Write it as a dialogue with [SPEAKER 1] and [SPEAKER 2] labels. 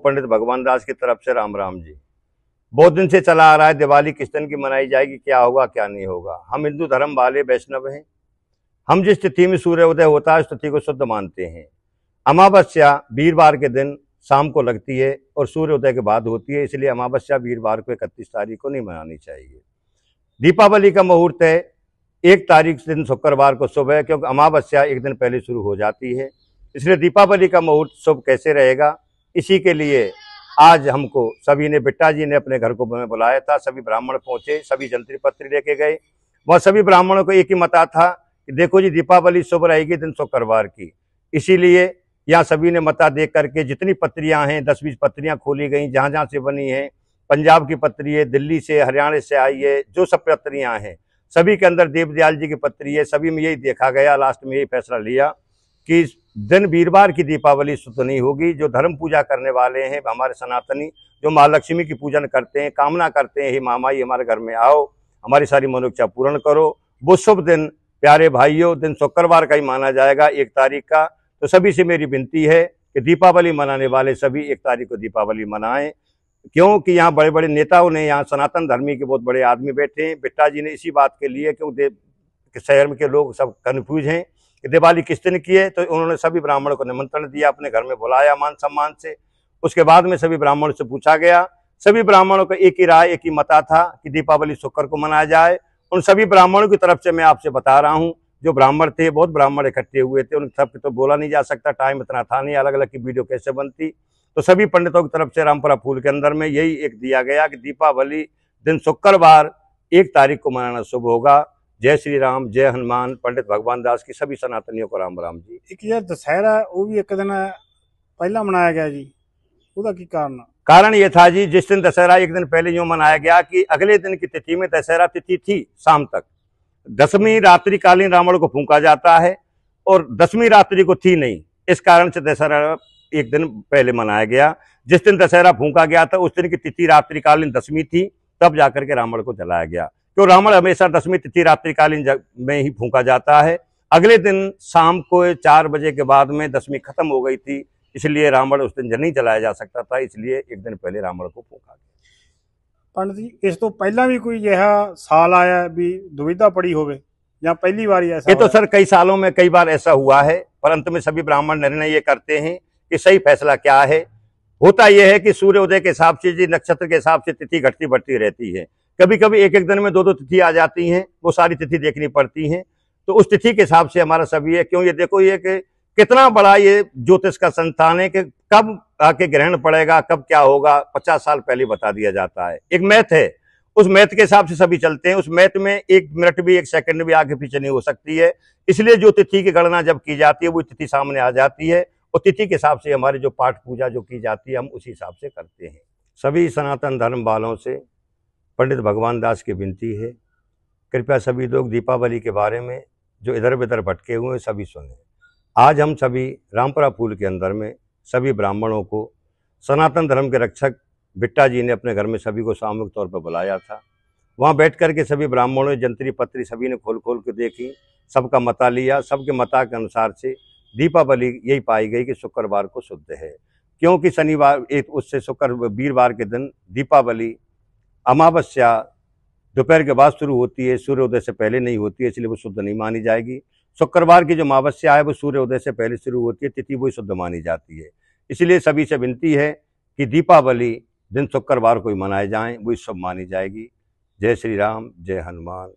[SPEAKER 1] पंडित भगवान दास की तरफ से राम राम जी। बहुत दिन से चला आ रहा है दिवाली किस दिन की मनाई जाएगी, क्या होगा क्या नहीं होगा। हम हिंदू धर्म वाले वैष्णव हैं। हम जिस तिथि में सूर्य उदय होता है उस तिथि को शुद्ध मानते हैं। अमावस्या वीरवार के दिन शाम को लगती है और सूर्य उदय के बाद होती है, इसलिए अमावस्या वीरवार को 31 तारीख को नहीं मनानी चाहिए। दीपावली का मुहूर्त है 1 तारीख दिन शुक्रवार को सुबह, क्योंकि अमावस्या एक दिन पहले शुरू हो जाती है, इसलिए दीपावली का मुहूर्त शुभ कैसे रहेगा। इसी के लिए आज हमको सभी ने, बिट्टा जी ने अपने घर को में बुलाया था। सभी ब्राह्मण पहुंचे, सभी जंत्री पत्री लेके गए। वह सभी ब्राह्मणों को एक ही मता था कि देखो जी, दीपावली शुभ रहेगी दिन शुक्रवार की। इसीलिए यहाँ सभी ने मता दे करके जितनी पत्रियां हैं 10-20 पत्रियां खोली गई, जहां जहां से बनी है। पंजाब की पत्री है, दिल्ली से, हरियाणा से आई है, जो सब पत्रियां हैं सभी के अंदर देवदयाल जी की पत्री है। सभी में यही देखा गया, लास्ट में यही फैसला लिया कि दिन वीरवार की दीपावली शुद्ध नहीं होगी। जो धर्म पूजा करने वाले हैं हमारे सनातनी, जो माँ लक्ष्मी की पूजन करते हैं, कामना करते हैं, हे मामाई हमारे घर में आओ, हमारी सारी मनोइच्छा पूर्ण करो, वो शुभ दिन प्यारे भाइयों दिन शुक्रवार का ही माना जाएगा, 1 तारीख का। तो सभी से मेरी विनती है कि दीपावली मनाने वाले सभी 1 तारीख को दीपावली मनाएं, क्योंकि यहाँ बड़े बड़े नेताओं ने, यहाँ सनातन धर्मी के बहुत बड़े आदमी बैठे हैं। बिट्टा जी ने इसी बात के लिए, क्योंकि शहर में के लोग सब कन्फ्यूज हैं कि दिवाली किस दिन की है, तो उन्होंने सभी ब्राह्मणों को निमंत्रण दिया, अपने घर में बुलाया मान सम्मान से। उसके बाद में सभी ब्राह्मणों से पूछा गया, सभी ब्राह्मणों को एक ही राय, एक ही मता था कि दीपावली शुक्र को मनाया जाए। उन सभी ब्राह्मणों की तरफ से मैं आपसे बता रहा हूँ, जो ब्राह्मण थे, बहुत ब्राह्मण इकट्ठे हुए थे, उन सबके तो बोला नहीं जा सकता, टाइम इतना था नहीं, अलग अलग की वीडियो कैसे बनती। तो सभी पंडितों की तरफ से रामपुरा फूल के अंदर में यही एक दिया गया कि दीपावली दिन शुक्रवार 1 तारीख को मनाना शुभ होगा। जय श्री राम, जय हनुमान। पंडित भगवान दास की सभी सनातनियों को राम राम जी।
[SPEAKER 2] एक यार दशहरा वो भी एक दिन पहला मनाया गया जी, उसका की
[SPEAKER 1] कारण ये था जी, जिस दिन दशहरा एक दिन पहले यूं मनाया गया कि अगले दिन की तिथि में दशहरा तिथि थी शाम तक। 10वीं रात्रि कालीन रावण को फूंका जाता है और 10वीं रात्रि को थी नहीं, इस कारण से दशहरा एक दिन पहले मनाया गया। जिस दिन दशहरा फूंका गया था उस दिन की तिथि रात्रिकालीन 10वीं थी, तब जाकर के रावण को जलाया गया। तो रावण हमेशा 10वीं तिथि रात्रिकालीन में ही फूंका जाता है। अगले दिन शाम को 4 बजे के बाद में 10वीं खत्म हो गई थी, इसलिए रावण उस दिन नहीं जलाया जा सकता था, इसलिए एक दिन पहले रावण को फूंका गया।
[SPEAKER 2] पंडित जी इस तो पहला भी कोई यह साल आया भी दुविधा पड़ी होवे या पहली बार ऐसा?
[SPEAKER 1] ये तो सर कई सालों में कई बार ऐसा हुआ है, परंतु में सभी ब्राह्मण निर्णय ये करते हैं कि सही फैसला क्या है। होता यह है कि सूर्य उदय के हिसाब से जी, नक्षत्र के हिसाब से तिथि घटती बढ़ती रहती है। कभी कभी एक दिन में 2 तिथि आ जाती हैं, वो सारी तिथि देखनी पड़ती हैं। तो उस तिथि के हिसाब से हमारा सभी है। क्यों, ये देखो ये कि कितना बड़ा ये ज्योतिष का संस्थान है कि कब आके ग्रहण पड़ेगा, कब क्या होगा, 50 साल पहले बता दिया जाता है। एक मैथ है, उस मैथ के हिसाब से सभी चलते हैं। उस मैथ में 1 मिनट भी 1 सेकंड भी आगे पीछे नहीं हो सकती है, इसलिए जो तिथि की गणना जब की जाती है वो तिथि सामने आ जाती है और तिथि के हिसाब से हमारी जो पाठ पूजा जो की जाती है हम उसी हिसाब से करते हैं। सभी सनातन धर्म वालों से पंडित भगवान दास की विनती है, कृपया सभी लोग दीपावली के बारे में जो इधर उधर भटके हुए सभी सुने। आज हम सभी रामपुरा फूल के अंदर में सभी ब्राह्मणों को सनातन धर्म के रक्षक बिट्टा जी ने अपने घर में सभी को सामूहिक तौर पर बुलाया था। वहाँ बैठ करके सभी ब्राह्मणों ने जंत्री पत्री सभी ने खोल खोल के देखी, सबका मता लिया। सबके मता के अनुसार से दीपावली यही पाई गई कि शुक्रवार को शुद्ध है, क्योंकि शनिवार उससे वीरवार के दिन दीपावली अमावस्या दोपहर के बाद शुरू होती है, सूर्योदय से पहले नहीं होती है, इसलिए वो शुद्ध नहीं मानी जाएगी। शुक्रवार की जो अमावस्या है वो सूर्योदय से पहले शुरू होती है, तिथि वही शुद्ध मानी जाती है। इसलिए सभी से विनती है कि दीपावली दिन शुक्रवार को ही मनाए जाएं, वही शुभ मानी जाएगी। जय श्री राम, जय हनुमान।